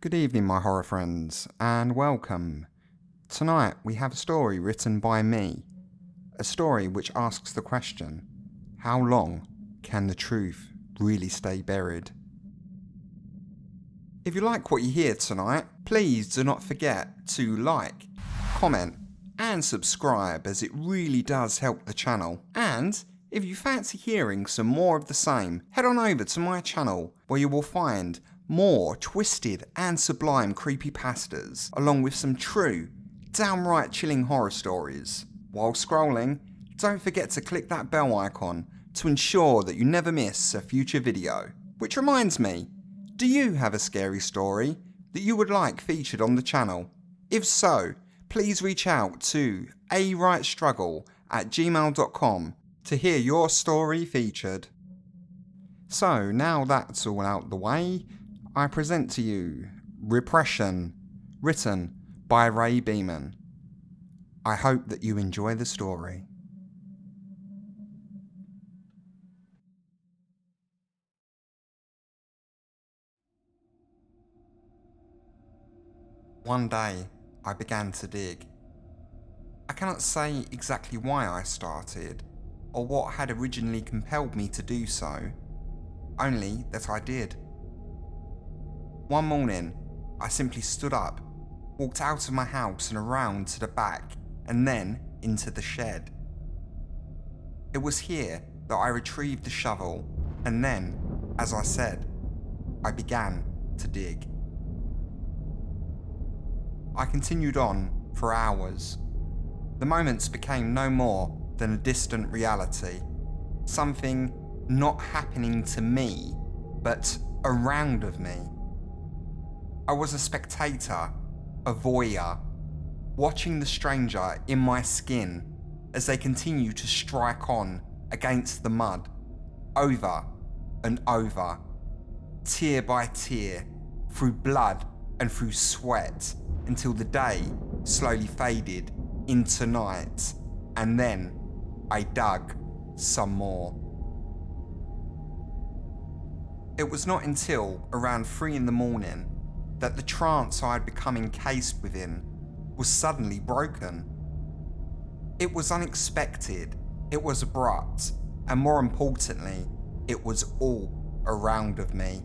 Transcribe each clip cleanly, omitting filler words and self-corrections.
Good evening, my horror friends, and welcome. Tonight we have a story written by me, a story which asks the question, how long can the truth really stay buried? If you like what you hear tonight, please do not forget to like, comment, and subscribe, as it really does help the channel. And if you fancy hearing some more of the same, head on over to my channel where you will find more twisted and sublime creepypastas, along with some true, downright chilling horror stories. While scrolling, don't forget to click that bell icon to ensure that you never miss a future video. Which reminds me, do you have a scary story that you would like featured on the channel? If so, please reach out to Awritestruggle@gmail.com to hear your story featured. So now that's all out the way, I present to you Repression, written by Ray Beaman. I hope that you enjoy the story. One day, I began to dig. I cannot say exactly why I started, or what had originally compelled me to do so, only that I did. One morning, I simply stood up, walked out of my house and around to the back, and then into the shed. It was here that I retrieved the shovel, and then, as I said, I began to dig. I continued on for hours. The moments became no more than a distant reality, something not happening to me, but around of me. I was a spectator, a voyeur, watching the stranger in my skin as they continue to strike on against the mud, over and over, tear by tear, through blood and through sweat, until the day slowly faded into night, and then I dug some more. It was not until around 3 in the morning that the trance I had become encased within was suddenly broken. It was unexpected, it was abrupt, and more importantly, it was all around of me.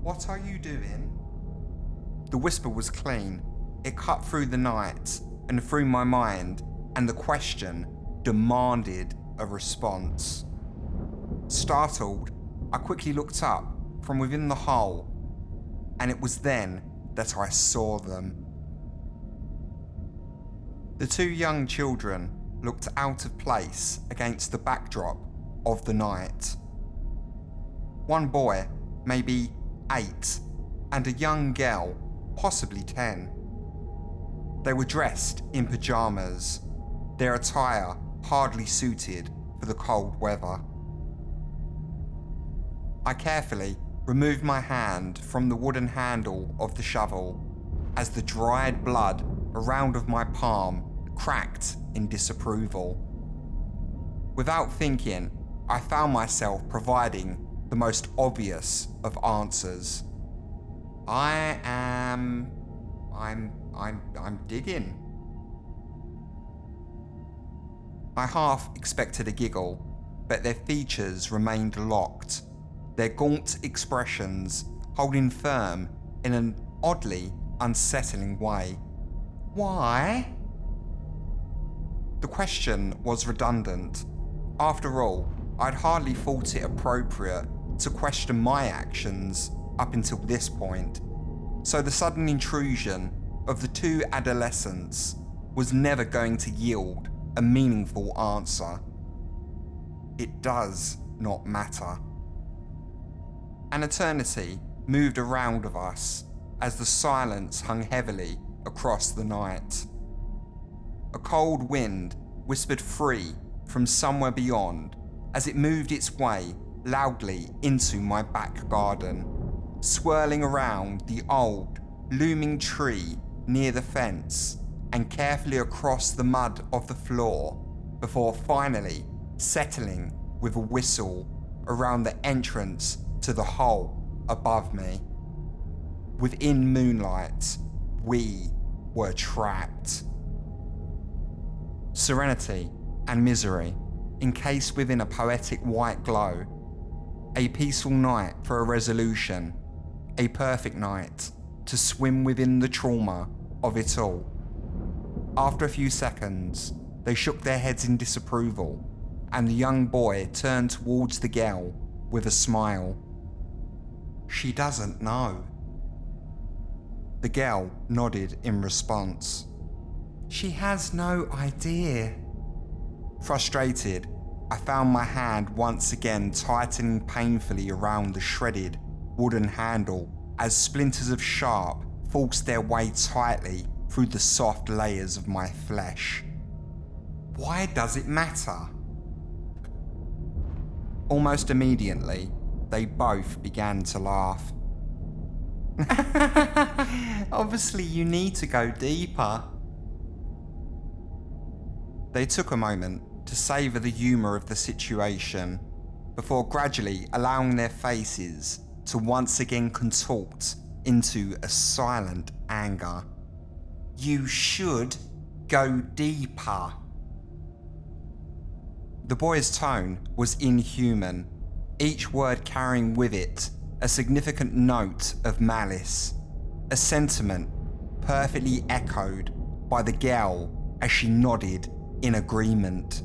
"What are you doing?" The whisper was clean. It cut through the night and through my mind, and the question demanded a response. Startled, I quickly looked up from within the hole, and it was then that I saw them. The 2 young children looked out of place against the backdrop of the night. One boy, maybe 8, and a young girl, possibly 10. They were dressed in pajamas, their attire hardly suited for the cold weather. I carefully removed my hand from the wooden handle of the shovel as the dried blood around of my palm cracked in disapproval. Without thinking, I found myself providing the most obvious of answers. I'm digging. I half expected a giggle, but their features remained locked, their gaunt expressions holding firm in an oddly unsettling way. Why? The question was redundant. After all, I'd hardly thought it appropriate to question my actions up until this point, so the sudden intrusion of the 2 adolescents was never going to yield a meaningful answer. It does not matter. An eternity moved around of us as the silence hung heavily across the night. A cold wind whispered free from somewhere beyond as it moved its way loudly into my back garden, swirling around the old, looming tree near the fence and carefully across the mud of the floor before finally settling with a whistle around the entrance to the hole above me. Within moonlight, we were trapped. Serenity and misery encased within a poetic white glow. A peaceful night for a resolution. A perfect night to swim within the trauma of it all. After a few seconds, they shook their heads in disapproval, and the young boy turned towards the girl with a smile. She doesn't know. The girl nodded in response. She has no idea. Frustrated, I found my hand once again tightening painfully around the shredded wooden handle as splinters of sharp forced their way tightly through the soft layers of my flesh. Why does it matter? Almost immediately, they both began to laugh. Obviously, you need to go deeper. They took a moment to savour the humour of the situation before gradually allowing their faces to once again contort into a silent anger. You should go deeper. The boy's tone was inhuman, each word carrying with it a significant note of malice, a sentiment perfectly echoed by the girl as she nodded in agreement.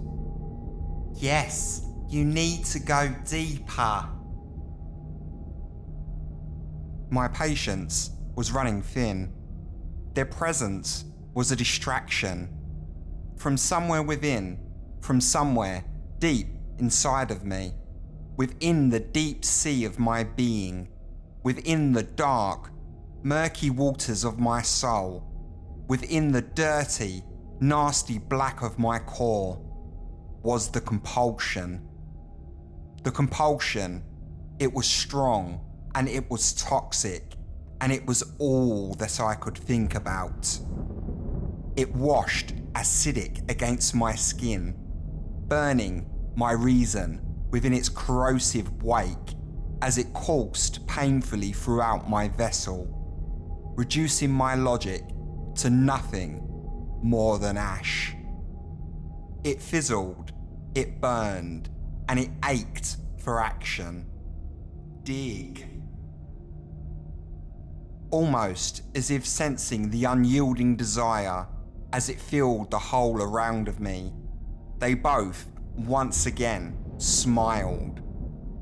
Yes, you need to go deeper. My patience was running thin. Their presence was a distraction. From somewhere within, from somewhere deep inside of me, within the deep sea of my being, within the dark, murky waters of my soul, within the dirty, nasty black of my core, was the compulsion. The compulsion, it was strong and it was toxic, and it was all that I could think about. It washed acidic against my skin, burning my reason within its corrosive wake as it coursed painfully throughout my vessel, reducing my logic to nothing more than ash. It fizzled, it burned, and it ached for action. Dig. Almost as if sensing the unyielding desire as it filled the whole around of me, they both once again smiled,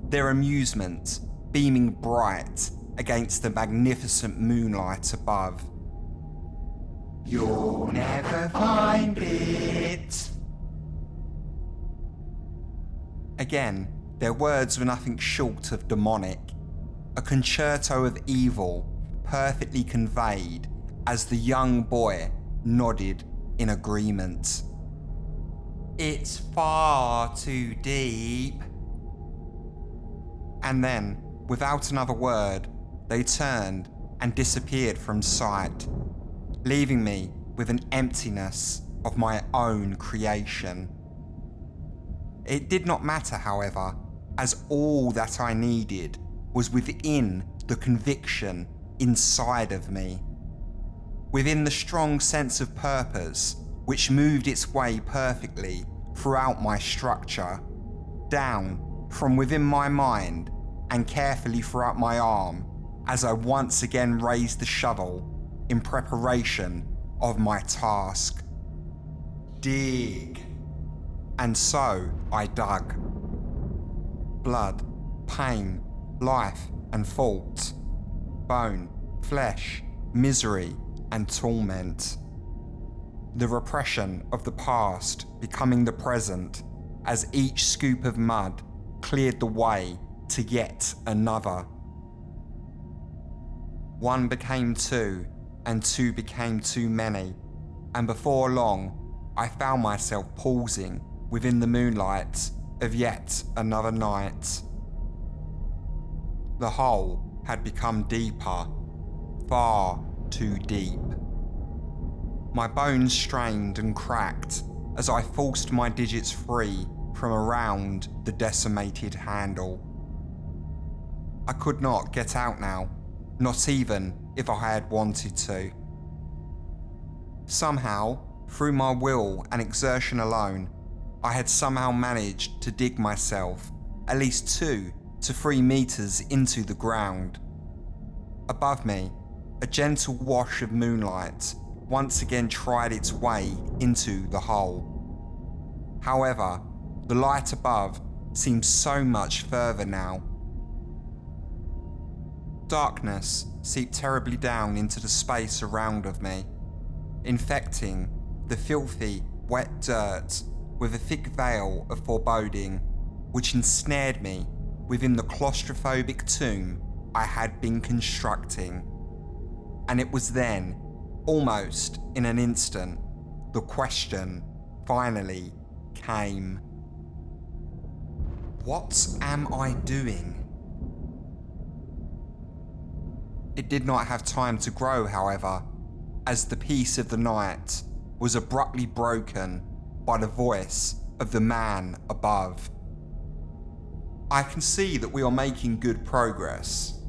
their amusement beaming bright against the magnificent moonlight above. You'll never find it. Again, their words were nothing short of demonic, a concerto of evil perfectly conveyed as the young boy nodded in agreement. It's far too deep. And then, without another word, they turned and disappeared from sight, leaving me with an emptiness of my own creation. It did not matter, however, as all that I needed was within the conviction inside of me, within the strong sense of purpose which moved its way perfectly throughout my structure, down from within my mind and carefully throughout my arm as I once again raised the shovel in preparation of my task. Dig. And so I dug. Blood, pain, life and fault, bone, flesh, misery and torment. The repression of the past becoming the present as each scoop of mud cleared the way to yet another. One became two, and two became too many, and before long I found myself pausing within the moonlight of yet another night. The hole had become deeper, far too deep. My bones strained and cracked as I forced my digits free from around the decimated handle. I could not get out now, not even if I had wanted to. Somehow, through my will and exertion alone, I had somehow managed to dig myself at least 2 to 3 meters into the ground. Above me, a gentle wash of moonlight once again tried its way into the hole. However, the light above seemed so much further now. Darkness seeped terribly down into the space around of me, infecting the filthy, wet dirt with a thick veil of foreboding, which ensnared me within the claustrophobic tomb I had been constructing. And it was then, almost in an instant, the question finally came. What am I doing? It did not have time to grow, however, as the peace of the night was abruptly broken by the voice of the man above. I can see that we are making good progress.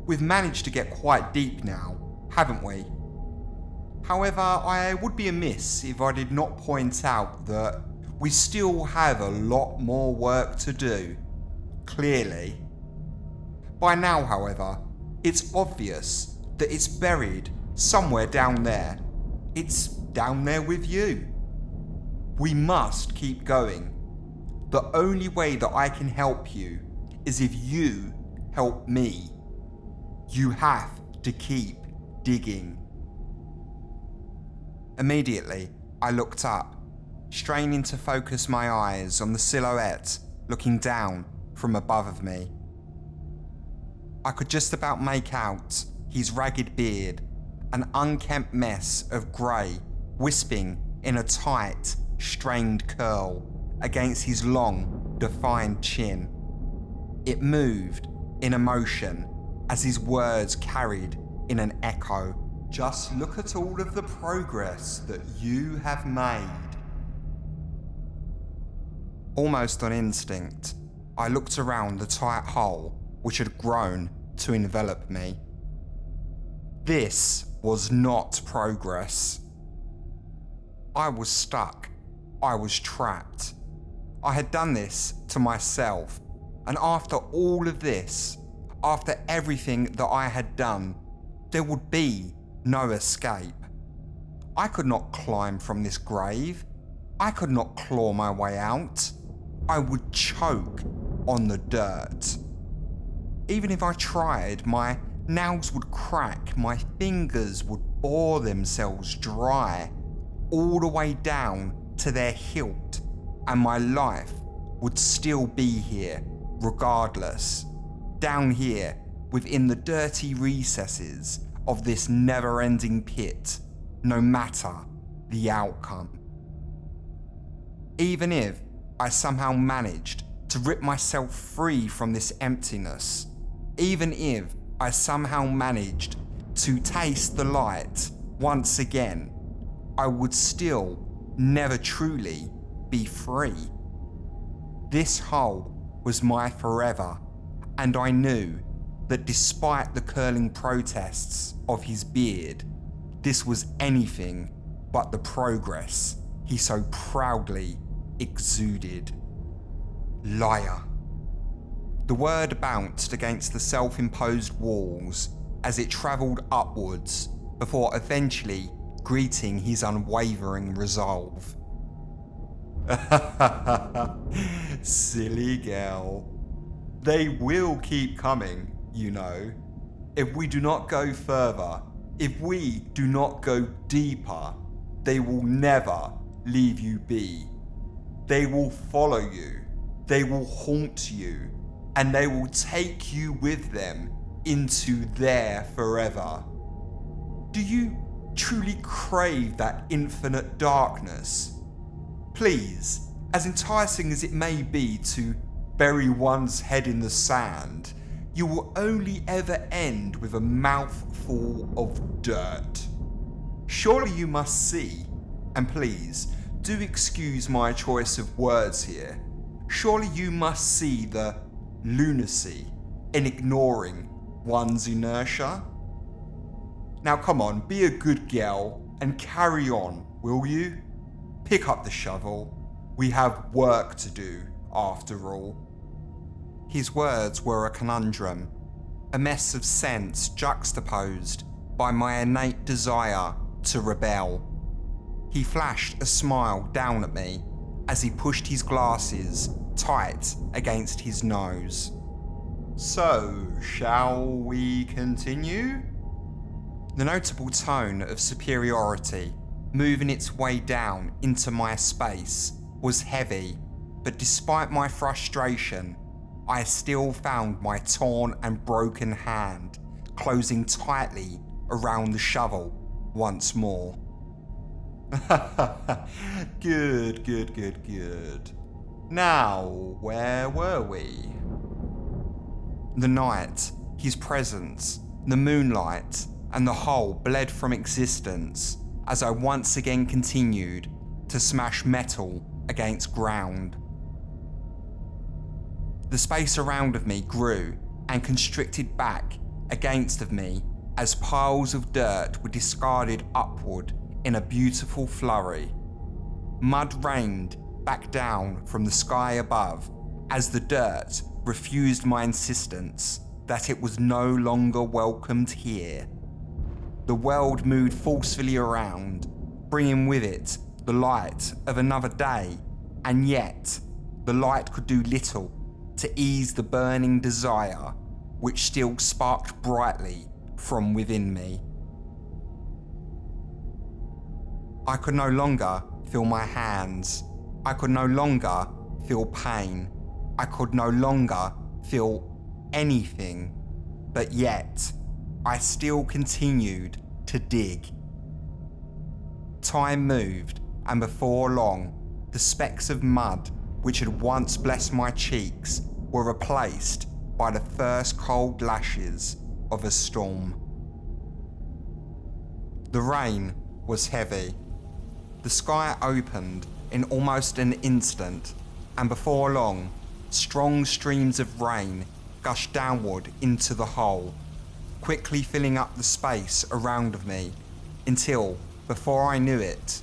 We've managed to get quite deep now, haven't we? However, I would be amiss if I did not point out that we still have a lot more work to do, clearly. By now, however, it's obvious that it's buried somewhere down there. It's down there with you. We must keep going. The only way that I can help you is if you help me. You have to keep digging. Immediately, I looked up, straining to focus my eyes on the silhouette looking down from above of me. I could just about make out his ragged beard, an unkempt mess of grey wisping in a tight, strained curl against his long, defined chin. It moved in emotion as his words carried in an echo. Just look at all of the progress that you have made. Almost on instinct, I looked around the tight hole which had grown to envelop me. This was not progress. I was stuck. I was trapped. I had done this to myself, and after all of this, after everything that I had done, there would be no escape. I could not climb from this grave. I could not claw my way out. I would choke on the dirt. Even if I tried, my nails would crack, my fingers would bore themselves dry, all the way down to their hilt, and my life would still be here, regardless, down here within the dirty recesses of this never-ending pit, no matter the outcome. Even if I somehow managed to rip myself free from this emptiness, even if I somehow managed to taste the light once again, I would still never truly be free. This hole was my forever, and I knew that despite the curling protests of his beard, this was anything but the progress he so proudly exuded. Liar. The word bounced against the self-imposed walls as it travelled upwards before eventually greeting his unwavering resolve. Silly girl. They will keep coming, you know. If we do not go further, if we do not go deeper, they will never leave you be. They will follow you, they will haunt you, and they will take you with them into their forever. Do you truly crave that infinite darkness? Please, as enticing as it may be to bury one's head in the sand, you will only ever end with a mouthful of dirt. Surely you must see, and please, do excuse my choice of words here, surely you must see the lunacy in ignoring one's inertia. Now come on, be a good girl and carry on, will you? Pick up the shovel. We have work to do, after all. His words were a conundrum, a mess of sense juxtaposed by my innate desire to rebel. He flashed a smile down at me as he pushed his glasses tight against his nose. So, shall we continue? The notable tone of superiority moving its way down into my space was heavy, but despite my frustration, I still found my torn and broken hand closing tightly around the shovel once more. Good. Now, where were we? The night, his presence, the moonlight, and the whole bled from existence as I once again continued to smash metal against ground. The space around of me grew and constricted back against of me as piles of dirt were discarded upward in a beautiful flurry. Mud rained back down from the sky above as the dirt refused my insistence that it was no longer welcomed here. The world moved forcefully around, bringing with it the light of another day, and yet the light could do little to ease the burning desire which still sparked brightly from within me. I could no longer feel my hands. I could no longer feel pain. I could no longer feel anything, but yet I still continued to dig. Time moved, and before long, the specks of mud which had once blessed my cheeks were replaced by the first cold lashes of a storm. The rain was heavy. The sky opened in almost an instant, and before long, strong streams of rain gushed downward into the hole, quickly filling up the space around of me, until, before I knew it,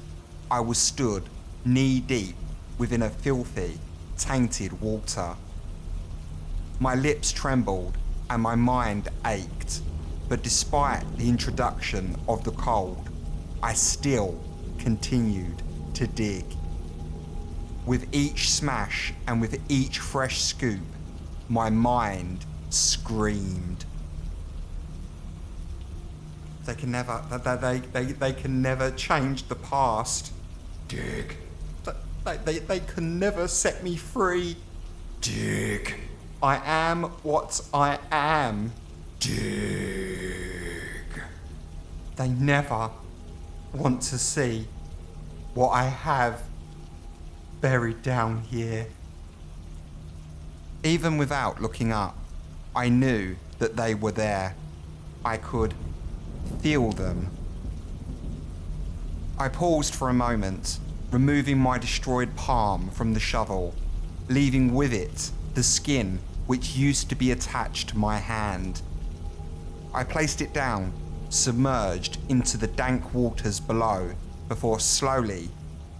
I was stood knee-deep within a filthy, tainted water. My lips trembled and my mind ached, but despite the introduction of the cold, I still continued to dig. With each smash and with each fresh scoop, my mind screamed. They can never change the past. Dig. They can never set me free. Dig. I am what I am. Dig. They never want to see what I have buried down here. Even without looking up, I knew that they were there. I could feel them. I paused for a moment, removing my destroyed palm from the shovel, leaving with it the skin which used to be attached to my hand. I placed it down, submerged into the dank waters below, before slowly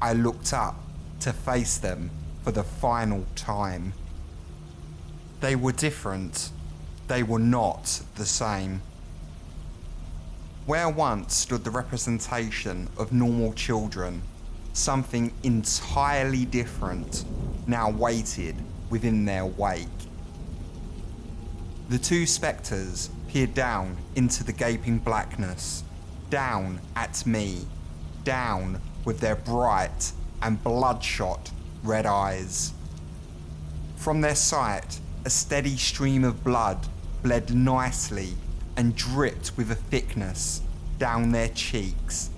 I looked up to face them for the final time. They were different. They were not the same. Where once stood the representation of normal children, something entirely different now waited within their wake. The two spectres peered down into the gaping blackness, down at me, down with their bright and bloodshot red eyes. From their sight, a steady stream of blood bled nicely and dripped with a thickness down their cheeks,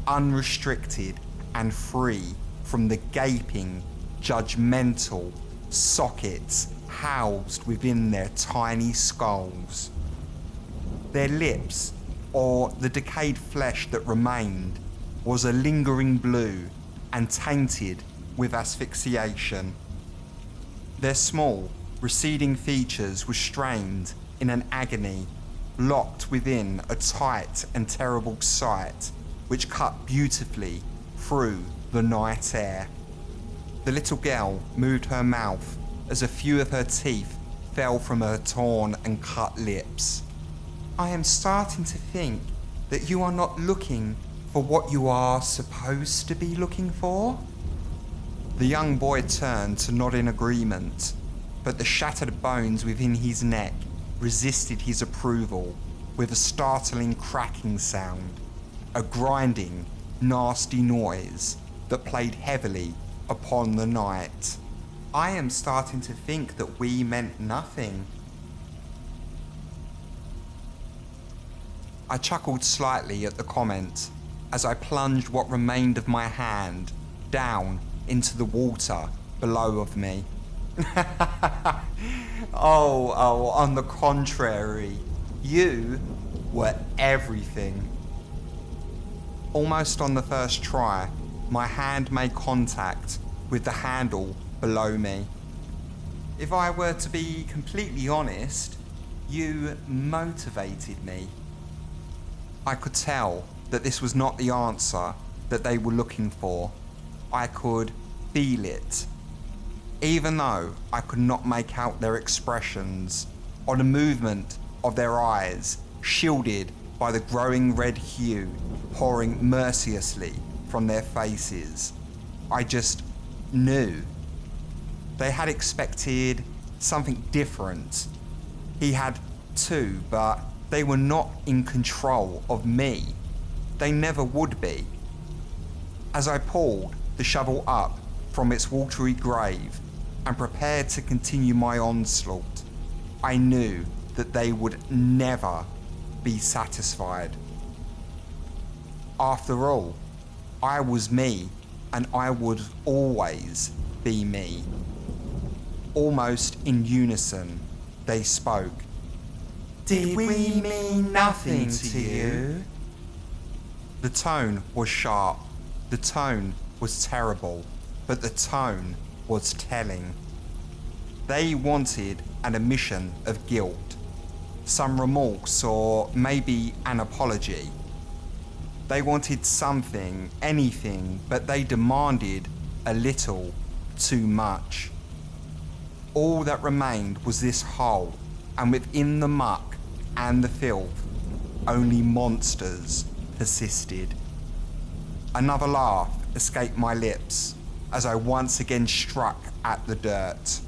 unrestricted and free from the gaping, judgmental sockets housed within their tiny skulls. Their lips, or the decayed flesh that remained, was a lingering blue and tainted with asphyxiation. Their small, receding features were strained in an agony locked within a tight and terrible sight which cut beautifully through the night air. The little girl moved her mouth as a few of her teeth fell from her torn and cut lips. I am starting to think that you are not looking for what you are supposed to be looking for. The young boy turned to nod in agreement, but the shattered bones within his neck resisted his approval with a startling cracking sound, a grinding, nasty noise that played heavily upon the night. I am starting to think that we meant nothing. I chuckled slightly at the comment as I plunged what remained of my hand down into the water below of me. Oh, on the contrary, you were everything. Almost on the first try, my hand made contact with the handle below me. If I were to be completely honest, you motivated me. I could tell that this was not the answer that they were looking for. I could feel it. Even though I could not make out their expressions or the movement of their eyes, shielded by the growing red hue pouring mercilessly from their faces, I just knew. They had expected something different. He had too, but they were not in control of me. They never would be. As I pulled the shovel up from its watery grave and prepared to continue my onslaught, I knew that they would never be satisfied. After all, I was me, and I would always be me. Almost in unison, they spoke. Did we mean nothing to you? The tone was sharp, the tone was terrible, but the tone was telling. They wanted an admission of guilt, some remorse, or maybe an apology. They wanted something, anything, but they demanded a little too much. All that remained was this hole, and within the muck and the filth, only monsters persisted. Another laugh escaped my lips as I once again struck at the dirt.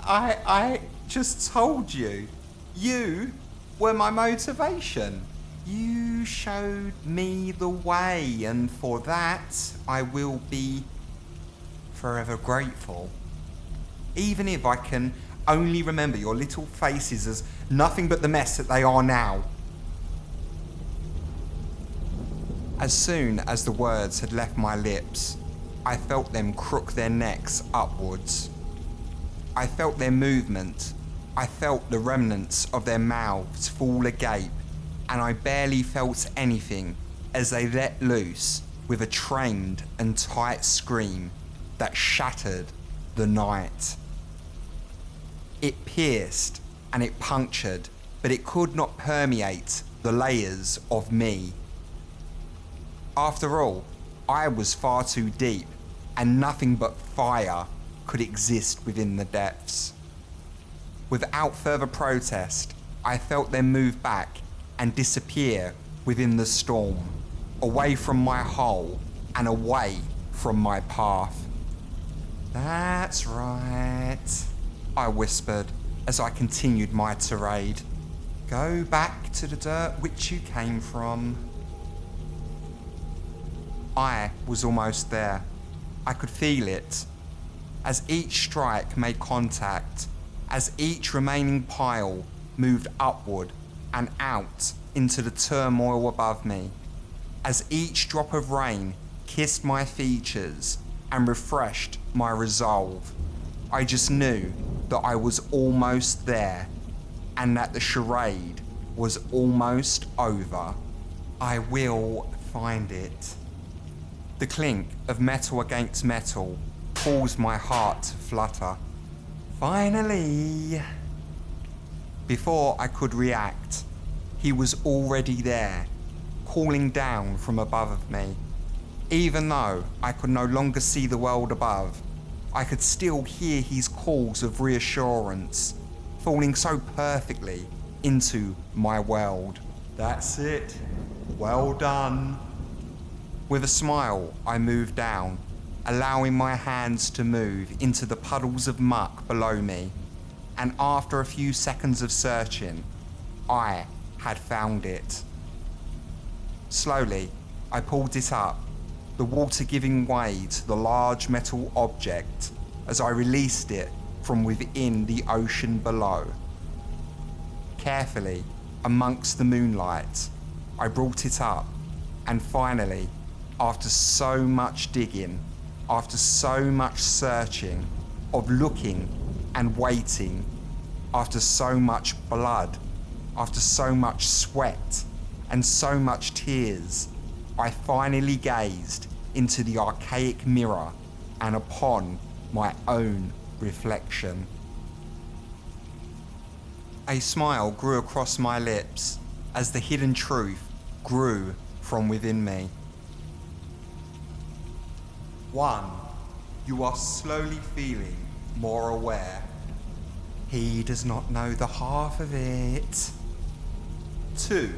I just told you. You were my motivation. You showed me the way, and for that I will be forever grateful. Even if I can only remember your little faces as nothing but the mess that they are now. As soon as the words had left my lips, I felt them crook their necks upwards. I felt their movement. I felt the remnants of their mouths fall agape, and I barely felt anything as they let loose with a trained and tight scream that shattered the night. It pierced and it punctured, but it could not permeate the layers of me. After all, I was far too deep, and nothing but fire could exist within the depths. Without further protest, I felt them move back and disappear within the storm, away from my hole and away from my path. That's right, I whispered as I continued my tirade. Go back to the dirt which you came from. I was almost there. I could feel it. As each strike made contact, as each remaining pile moved upward and out into the turmoil above me, as each drop of rain kissed my features and refreshed my resolve, I just knew that I was almost there and that the charade was almost over. I will find it. The clink of metal against metal caused my heart to flutter. Finally. Before I could react, he was already there, calling down from above of me. Even though I could no longer see the world above, I could still hear his calls of reassurance, falling so perfectly into my world. That's it. Well done. With a smile, I moved down, allowing my hands to move into the puddles of muck below me. And after a few seconds of searching, I had found it. Slowly, I pulled it up, the water giving way to the large metal object as I released it from within the ocean below. Carefully, amongst the moonlight, I brought it up, and finally, after so much digging, after so much searching, of looking and waiting, after so much blood, after so much sweat and so much tears, I finally gazed into the archaic mirror and upon my own reflection. A smile grew across my lips as the hidden truth grew from within me. 1. You are slowly feeling more aware. He does not know the half of it. 2.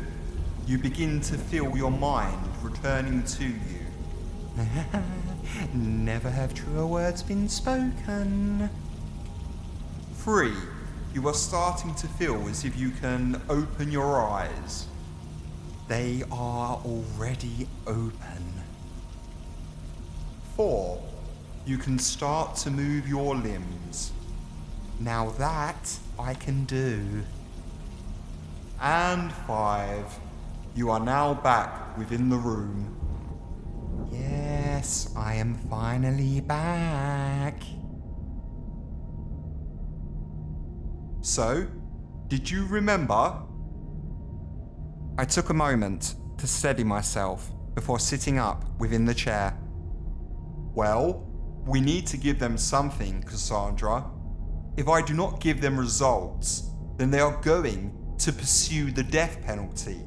You begin to feel your mind returning to you. Never have truer words been spoken. 3. You are starting to feel as if you can open your eyes. They are already open. 4. You can start to move your limbs. Now that I can do. And 5. You are now back within the room. Yes, I am finally back. So, did you remember? I took a moment to steady myself before sitting up within the chair. Well, we need to give them something, Cassandra. If I do not give them results, then they are going to pursue the death penalty.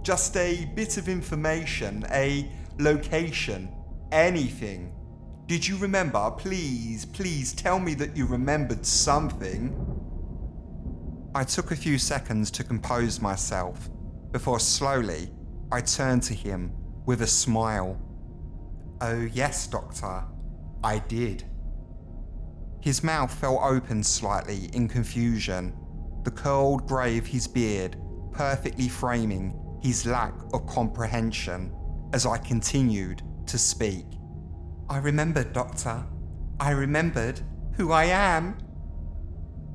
Just a bit of information, a location, anything. Did you remember? Please tell me that you remembered something. I took a few seconds to compose myself before slowly I turned to him with a smile. Oh yes, Doctor, I did. His mouth fell open slightly in confusion, the curled grey of his beard perfectly framing his lack of comprehension as I continued to speak. I remembered, Doctor. I remembered who I am.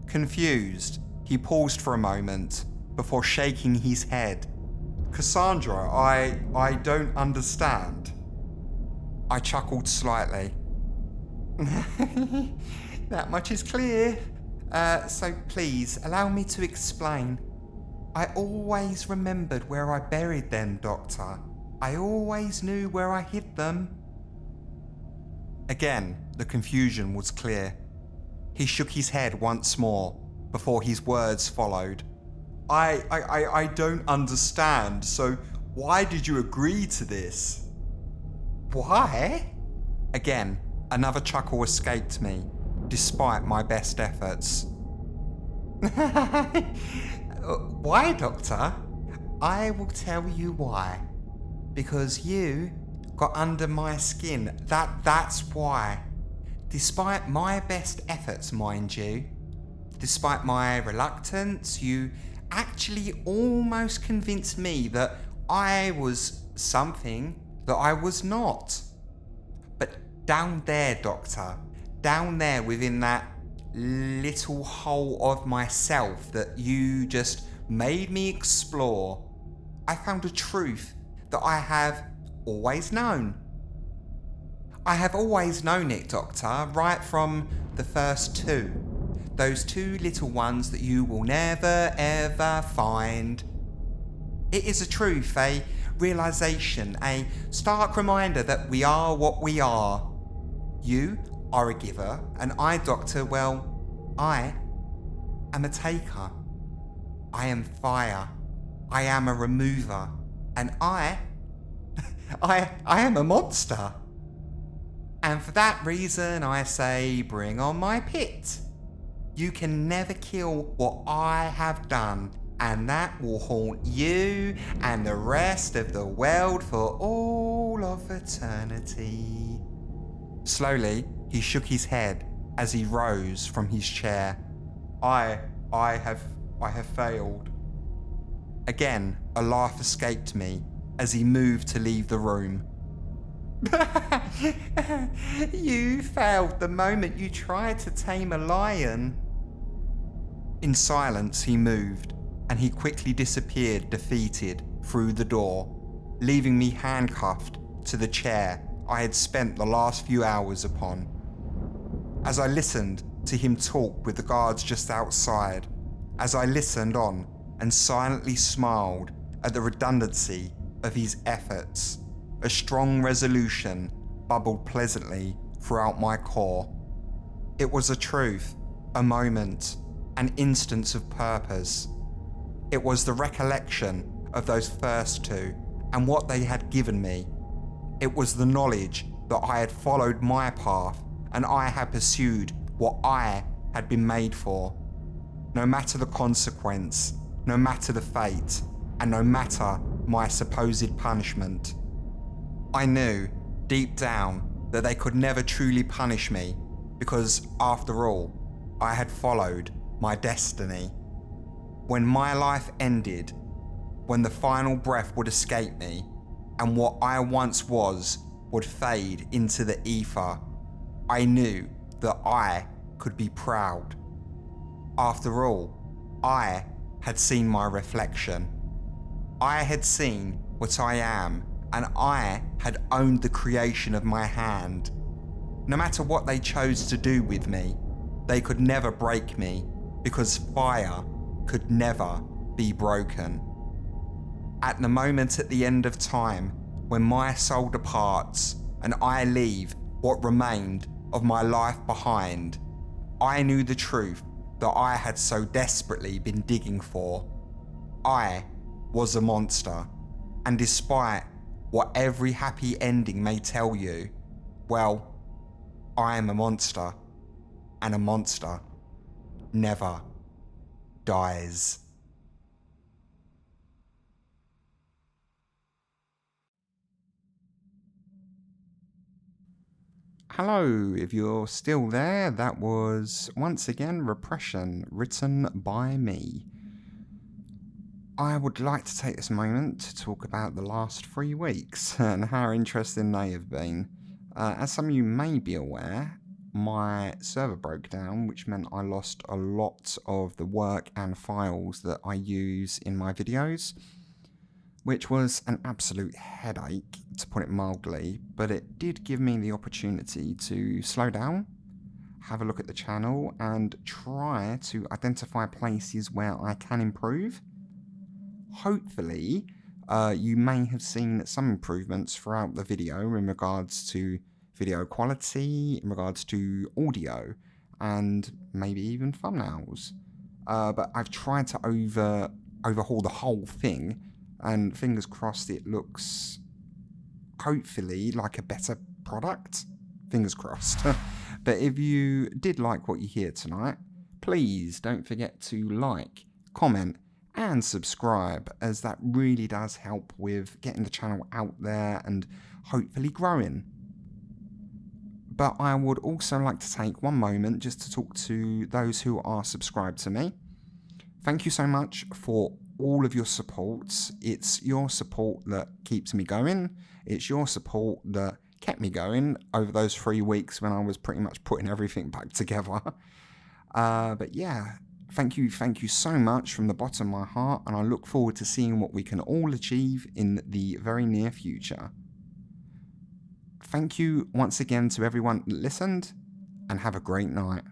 Confused, he paused for a moment before shaking his head. Cassandra, I don't understand. I chuckled slightly. That much is clear. So please, allow me to explain. I always remembered where I buried them, Doctor. I always knew where I hid them. Again, the confusion was clear. He shook his head once more before his words followed. I don't understand, so why did you agree to this? Why? Again, another chuckle escaped me, despite my best efforts. Why, Doctor? I will tell you why. Because you got under my skin. That's why. Despite my best efforts, mind you, despite my reluctance, you actually almost convinced me that I was something that I was not. But down there, Doctor, down there within that little hole of myself that you just made me explore, I found a truth that I have always known. I have always known it, Doctor, right from the first two. Those two little ones that you will never ever find. It is a truth, a realization, a stark reminder that we are what we are. You are a giver, and I, Doctor, well, I am a taker. I am fire. I am a remover. And I am a monster. And for that reason I say, bring on my pit. You can never kill what I have done, and that will haunt you and the rest of the world for all of eternity. Slowly, he shook his head as he rose from his chair. I have failed. Again, a laugh escaped me as he moved to leave the room. You failed the moment you tried to tame a lion. In silence, he moved, and he quickly disappeared defeated through the door, leaving me handcuffed to the chair I had spent the last few hours upon. As I listened to him talk with the guards just outside, as I listened on and silently smiled at the redundancy of his efforts, a strong resolution bubbled pleasantly throughout my core. It was a truth, a moment, an instance of purpose. It was the recollection of those first two and what they had given me. It was the knowledge that I had followed my path and I had pursued what I had been made for. No matter the consequence, no matter the fate, and no matter my supposed punishment. I knew, deep down, that they could never truly punish me because, after all, I had followed my destiny. When my life ended, when the final breath would escape me, and what I once was would fade into the ether, I knew that I could be proud. After all, I had seen my reflection. I had seen what I am, and I had owned the creation of my hand. No matter what they chose to do with me, they could never break me, because fire could never be broken. At the moment at the end of time, when my soul departs and I leave what remained of my life behind, I knew the truth that I had so desperately been digging for. I was a monster, and despite what every happy ending may tell you, well, I am a monster, and a monster never dies. Hello, if you're still there, that was once again Repression, written by me. I would like to take this moment to talk about the last 3 weeks and how interesting they have been. As some of you may be aware, my server broke down, which meant I lost a lot of the work and files that I use in my videos, which was an absolute headache, to put it mildly, but it did give me the opportunity to slow down, have a look at the channel, and try to identify places where I can improve. Hopefully, you may have seen some improvements throughout the video in regards to video quality, in regards to audio, and maybe even thumbnails. But I've tried to overhaul the whole thing, and fingers crossed it looks, hopefully, like a better product. Fingers crossed. But if you did like what you hear tonight, please don't forget to like, comment, and subscribe, as that really does help with getting the channel out there and hopefully growing. But I would also like to take one moment just to talk to those who are subscribed to me. Thank you so much for all of your support. It's your support that keeps me going. It's your support that kept me going over those 3 weeks when I was pretty much putting everything back together. But yeah, thank you so much from the bottom of my heart, and I look forward to seeing what we can all achieve in the very near future. Thank you once again to everyone that listened, and have a great night.